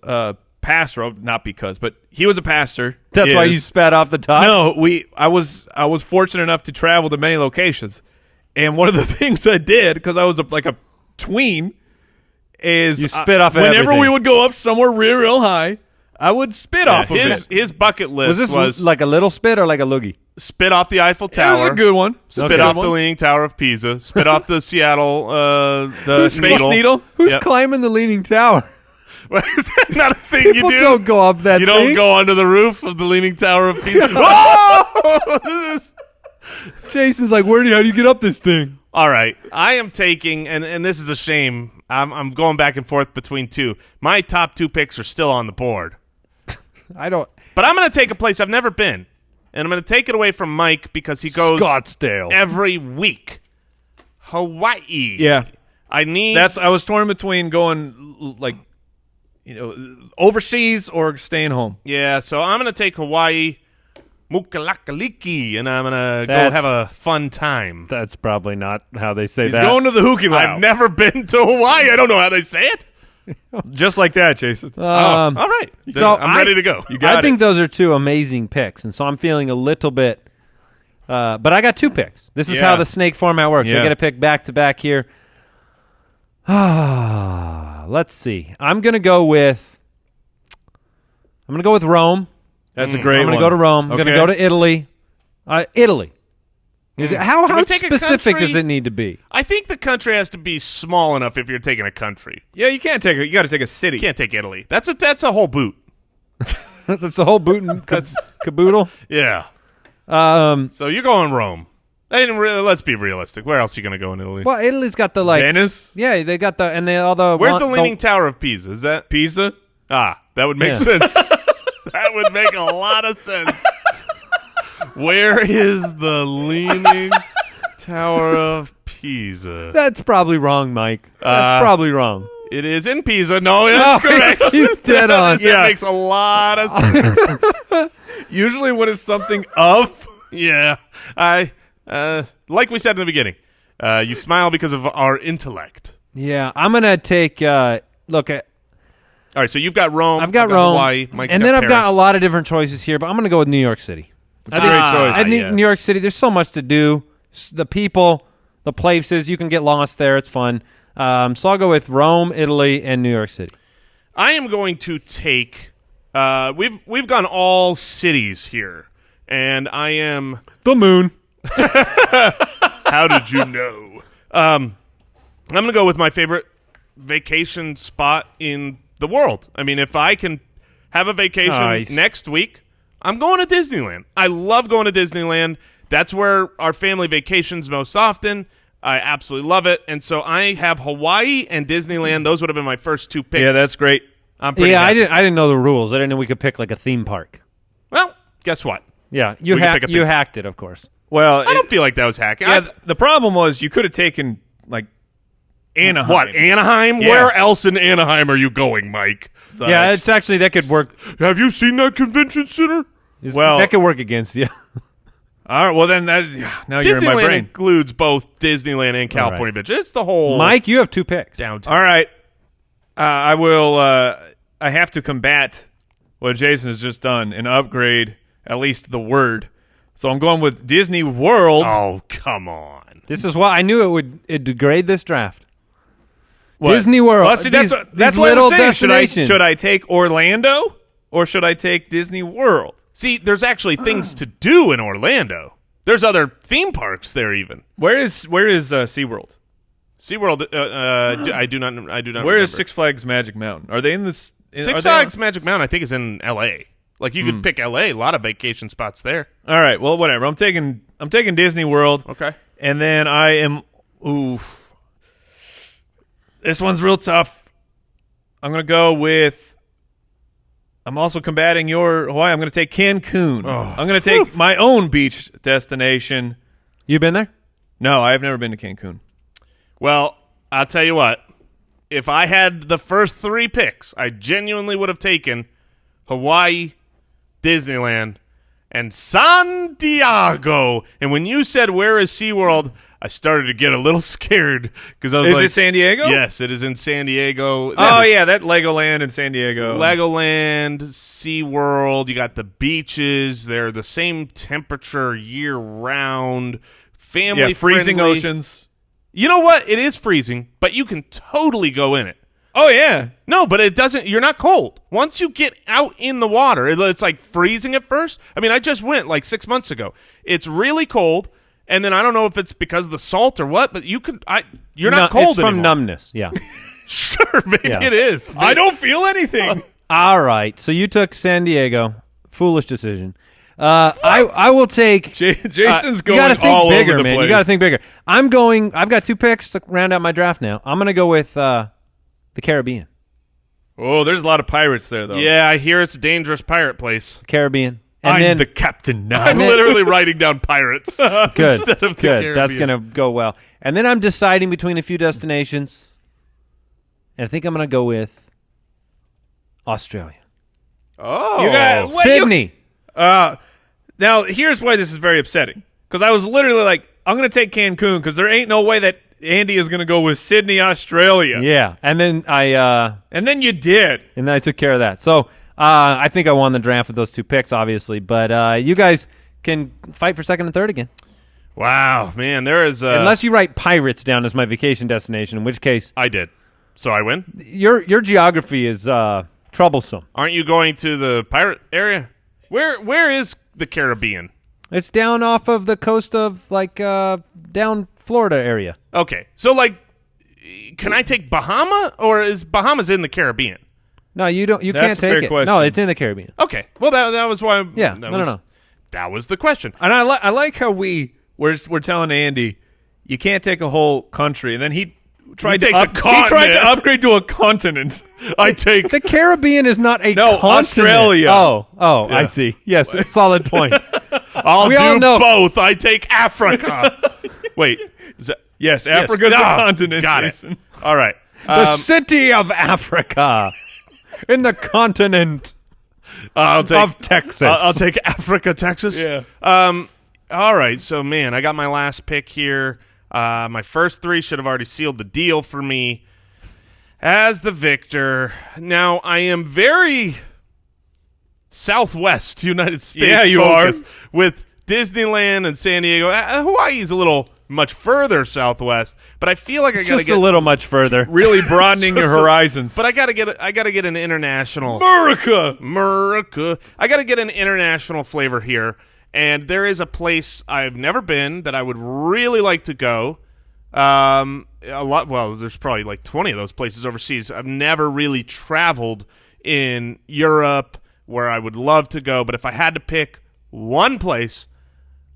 pastor, not because, but he was a pastor. That's why is. you spat off the top? No, I was fortunate enough to travel to many locations, and one of the things I did because I was like a tween is You spit off whenever everything. we would go up somewhere real high, I would spit off of his it. bucket list Was was, this like a little spit or like a loogie? spit off the Eiffel That Tower, was a good one. spit off the Leaning Tower of Pisa, spit off the Seattle the Space Needle. Who's Yep. climbing the Leaning Tower? Is that not a thing you People do? don't go up that You thing. don't go under the roof of the Leaning Tower of Pisa. Whoa! This is- Jason's like, how do you get up this thing? All right, I am taking, and this is a shame. I'm going back and forth between 2. My top 2 picks are still on the board, I don't. but I'm going to take a place I've never been, and I'm going to take it away from Mike because he goes Scottsdale. every week. Hawaii. Yeah, I need. I was torn between going like, overseas or staying home. Yeah, so I'm going to take Hawaii, Mukalakaliki, and I'm going to go That's- have a fun time. That's probably not how they say He's that. going to the Hukilau. I've never been to Hawaii. I don't know how they say it. Just like that, Jason. All right. so I'm ready to go. I think those are 2 amazing picks, and so I'm feeling a little bit. But I got 2 picks. This is Yeah. how the snake format works. Yeah. I get to pick back to back here. Let's see. I'm gonna go with Rome. That's a great I'm one. gonna go to Rome. I'm gonna Okay. go to Italy. Italy. Is it, how Can we take a specific country? does it need to be? I think the country has to be small enough if you're taking a country. Yeah, you can't take it. You got to take a city. You can't take Italy. That's a whole boot. That's the whole boot and caboodle. Yeah. So you're going Rome. Let's be realistic. Where else are you going to go in Italy? Well, Italy's got the Venice? Yeah, they got all the. Where's the Leaning Tower of Pisa? Is that Pisa? that would make sense. That would make a lot of sense. Where is the Leaning Tower of Pisa? That's probably wrong, Mike. That's probably wrong. It is in Pisa. No, that's correct. He's dead on. That makes a lot of sense. Usually when it's something of. Yeah. Like we said in the beginning, you smile because of our intellect. Yeah, I'm gonna take. Look, All right, so you've got Rome. I've got Rome, Hawaii. Mike's and then I've got Paris. a lot of different choices here, but I'm gonna go with New York City. It's a great choice. I think yes. New York City. There's so much to do. The people, the places. You can get lost there. It's fun. So I'll go with Rome, Italy, and New York City. I am going to take. We've gone all cities here, and I am The moon. How did you know? I'm going to go with my favorite vacation spot in the world. I mean, if I can have a vacation next week, I'm going to Disneyland. I love going to Disneyland. That's where our family vacations most often. I absolutely love it. And so I have Hawaii and Disneyland. Those would have been my first two picks. Yeah, that's great. I'm pretty Yeah, happy. I didn't know the rules. I didn't know we could pick like a theme park. Well, guess what? Yeah, We can pick a theme. hacked it, of course. Well, I don't feel like that was hacking. yeah, the problem was you could have taken, like, Anaheim. What, Anaheim? Yeah. Where else in Anaheim are you going, Mike? Yeah, it's actually that could work. Have you seen that convention center? Well- that could work against you. All right, well, then now you're in my Disneyland brain. includes both Disneyland and California Beach. It's the whole Mike, you have two picks. downtown. All right. I will I have to combat what Jason has just done and upgrade at least the word. So I'm going with Disney World. Oh, come on. This is why I knew it'd degrade this draft. What? Disney World. Well, see, that's These what little I'm saying. destinations. Should I take Orlando or should I take Disney World? See, there's actually things to do in Orlando. There's other theme parks there even. Where is SeaWorld? SeaWorld, I do not Where remember. is Six Flags Magic Mountain? Are they in this? Six Flags Magic Mountain, I think, is in L.A. Like, you could pick L.A., a lot of vacation spots there. All right, well, whatever. I'm taking Disney World. Okay. And then I am this one's real tough. I'm going to go with I'm also combating your Hawaii. I'm going to take Cancun. Oh. I'm going to take my own beach destination. You been there? No, I have never been to Cancun. Well, I'll tell you what. If I had the first three picks, I genuinely would have taken Hawaii, Disneyland, and San Diego. And when you said, where is SeaWorld, I started to get a little scared because I was Is it San Diego? Yes, it is in San Diego. Oh, yeah, that Legoland in San Diego. Legoland, SeaWorld, you got the beaches. They're the same temperature year-round. Yeah, freezing Family-friendly. oceans. You know what? It is freezing, but you can totally go in it. Oh, yeah. No, but it doesn't. You're not cold. Once you get out in the water, it's like freezing at first. I mean, I just went like 6 months ago. It's really cold, and then I don't know if it's because of the salt or what, but you're not cold It's from anymore. numbness, yeah. Sure, maybe Yeah. it is. I don't feel anything. All right, so you took San Diego. Foolish decision. I will take. Jason's you going gotta think all bigger, over the man. place. You got to think bigger. I've got two picks to round out my draft now. I'm going to go with the Caribbean. Oh, there's a lot of pirates there, though. Yeah, I hear it's a dangerous pirate place. Caribbean. And I'm then, the captain now. I'm literally writing down pirates good. instead of the Good. Caribbean. That's going to go well. And then I'm deciding between a few destinations. And I think I'm going to go with Australia. Oh, You got- what? Sydney. Now, here's why this is very upsetting. Because I was literally like, I'm going to take Cancun because there ain't no way that Andy is going to go with Sydney, Australia. Yeah. And then And then you did. I took care of that. So I think I won the draft with those two picks, obviously. But you guys can fight for second and third again. wow, man, there is. Unless you write pirates down as my vacation destination, in which case I did, so I win. your geography is troublesome. Aren't you going to the pirate area? Where is the Caribbean? It's down off of the coast of down Florida area. Okay, so can I take Bahama, or is Bahamas in the Caribbean? No, you don't. You That's can't a fair take it. question. No, it's in the Caribbean. Okay, well that was why. Yeah, that no. That was the question. And I like how we're telling Andy you can't take a whole country, and then he tried to upgrade to a continent. I take The Caribbean is not a continent. Australia. Oh, I see. Yes, a solid point. I'll We all do know- both. I take Africa. Wait. Is that, Yes, Africa's yes. a Ah, continent. Got Jason. it. All right. The city of Africa in the continent I'll take of Texas. I'll take Africa, Texas. Yeah. All right. So, man, I got my last pick here. My first three should have already sealed the deal for me as the victor. Now, I am very Southwest United States Yeah, you focused are. with Disneyland and San Diego. Hawaii's a little much further southwest, but I feel like I gotta Just get a little much further. Really broadening your horizons. But I gotta get an international. America. I got to get an international flavor here, and there is a place I've never been that I would really like to go. A lot. Well, there's probably like 20 of those places overseas. I've never really traveled in Europe where I would love to go, but if I had to pick one place,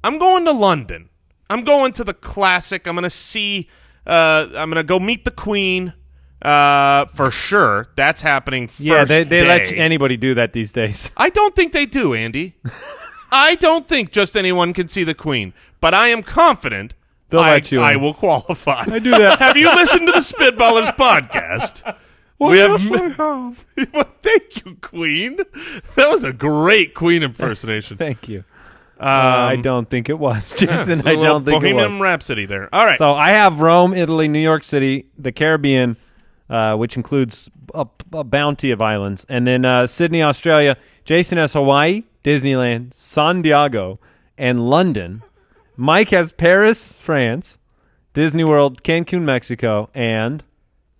I'm going to London. I'm going to the classic. I'm going to see. I'm going to go meet the Queen. For sure. That's happening first Yeah, they day. let anybody do that these days. I don't think they do, Andy. I don't think just anyone can see the Queen, but I am confident They'll let you I in. will qualify. I do that. Have you listened to the Spitballers podcast? Yes, I have. Well, thank you, Queen. That was a great Queen impersonation. Thank you. I don't think it was, Jason. It's a I little don't think it Bohemian was. Rhapsody there. All right. So I have Rome, Italy, New York City, the Caribbean, which includes a bounty of islands, and then Sydney, Australia. Jason has Hawaii, Disneyland, San Diego, and London. Mike has Paris, France, Disney World, Cancun, Mexico, and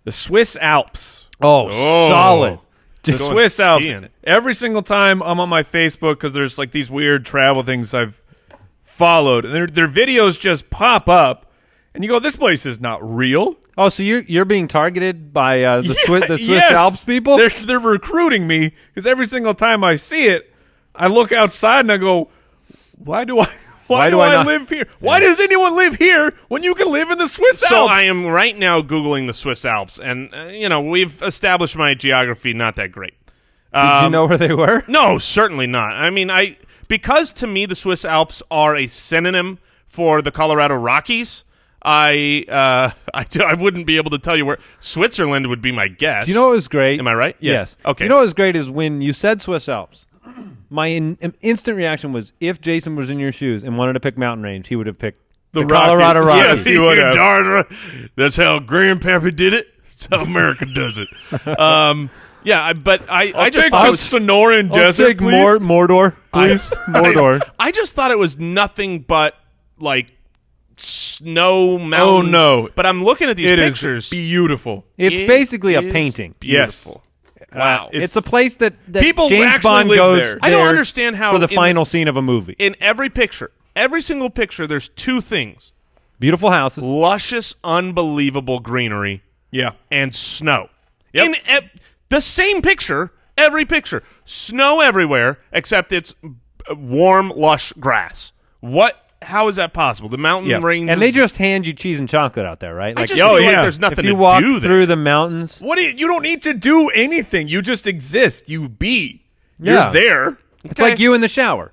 The Swiss Alps. solid. The Going Swiss Alps. skiing. Every single time I'm on my Facebook, because there's like these weird travel things I've followed, and their videos just pop up, and you go, "This place is not real." Oh, so you're being targeted by the Swiss Yes. Alps people? They're recruiting me because every single time I see it, I look outside and I go, "Why do I not- live here? Why does anyone live here when you can live in the Swiss So Alps?" I am right now Googling the Swiss Alps, and, we've established my geography not that great. Did you know where they were? No, certainly not. I mean, because to me the Swiss Alps are a synonym for the Colorado Rockies. I wouldn't be able to tell you where. Switzerland would be my guess. Do you know what was great? Am I right? Yes. Okay. You know what was great is when you said Swiss Alps, my instant reaction was if Jason was in your shoes and wanted to pick mountain range, he would have picked the Colorado Rockies. Rockies. Yes, you would You're have. darn right. That's how Grandpappy did it. That's how America does it. But I just Take thought the it was Sonoran I'll Desert, take please. Mordor, please. Mordor. I just thought it was nothing but like snow mountains. no. But I'm looking at these It is pictures. beautiful. It's It basically a is painting. Beautiful. Wow. It's a place that People James actually Bond live goes there. I don't there understand how for the in final scene of a movie. In every picture, every single picture, there's two things: Beautiful houses. luscious, unbelievable greenery Yeah. and snow. Yep. In the same picture, every picture, snow everywhere except it's warm, lush grass. How is that possible? The mountain ranges, And they just hand you cheese and chocolate out there, right? I Like, just oh, feel yeah. like there's nothing if you to walk do there. through the mountains, You don't need to do anything. You just exist. You be. Yeah. You're there. it's like you in the shower.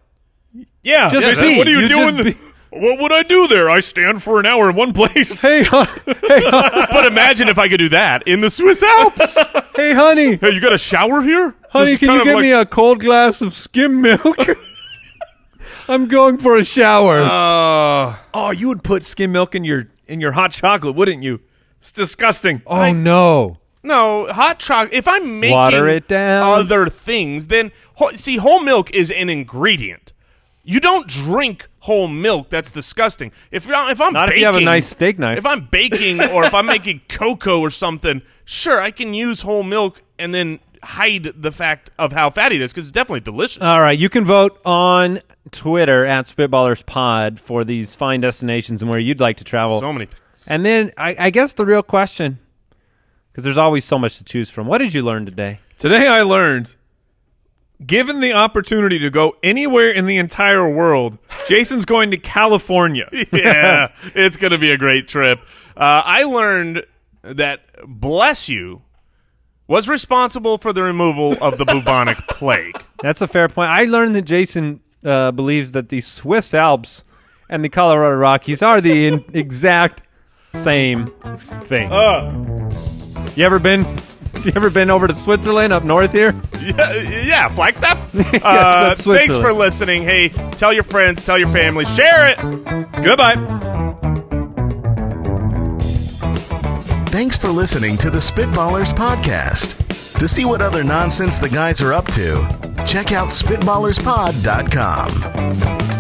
Yeah. Just Jason, be. what are you, You just doing? be. What would I do there? I stand for an hour in one place. Hey, But imagine if I could do that in the Swiss Alps. hey, honey, Hey, you got a shower here? honey, This is can kind you of get like- me a cold glass of skim milk? I'm going for a shower. Oh, you would put skim milk in your hot chocolate, wouldn't you? It's disgusting. oh no! No, hot chocolate. If I'm making Water it down. other things, then see, whole milk is an ingredient. You don't drink whole milk. That's disgusting. If I'm Not baking, if you have a nice steak knife. If I'm baking or if I'm making cocoa or something, sure, I can use whole milk and then hide the fact of how fatty it is because it's definitely delicious. All right, you can vote on Twitter at SpitballersPod for these fine destinations and where you'd like to travel. So many things. And then I guess the real question, because there's always so much to choose from. What did you learn today? Today I learned given the opportunity to go anywhere in the entire world, Jason's going to California. Yeah, it's going to be a great trip. I learned that Bless You was responsible for the removal of the bubonic plague. That's a fair point. I learned that Jason believes that the Swiss Alps and the Colorado Rockies are the exact same thing. You ever been over to Switzerland up north here? Yeah, Flagstaff. That's Thanks for Switzerland. listening. Hey, tell your friends, tell your family, share it. Goodbye. Thanks for listening to the Spitballers podcast. To see what other nonsense the guys are up to, check out SpitballersPod.com.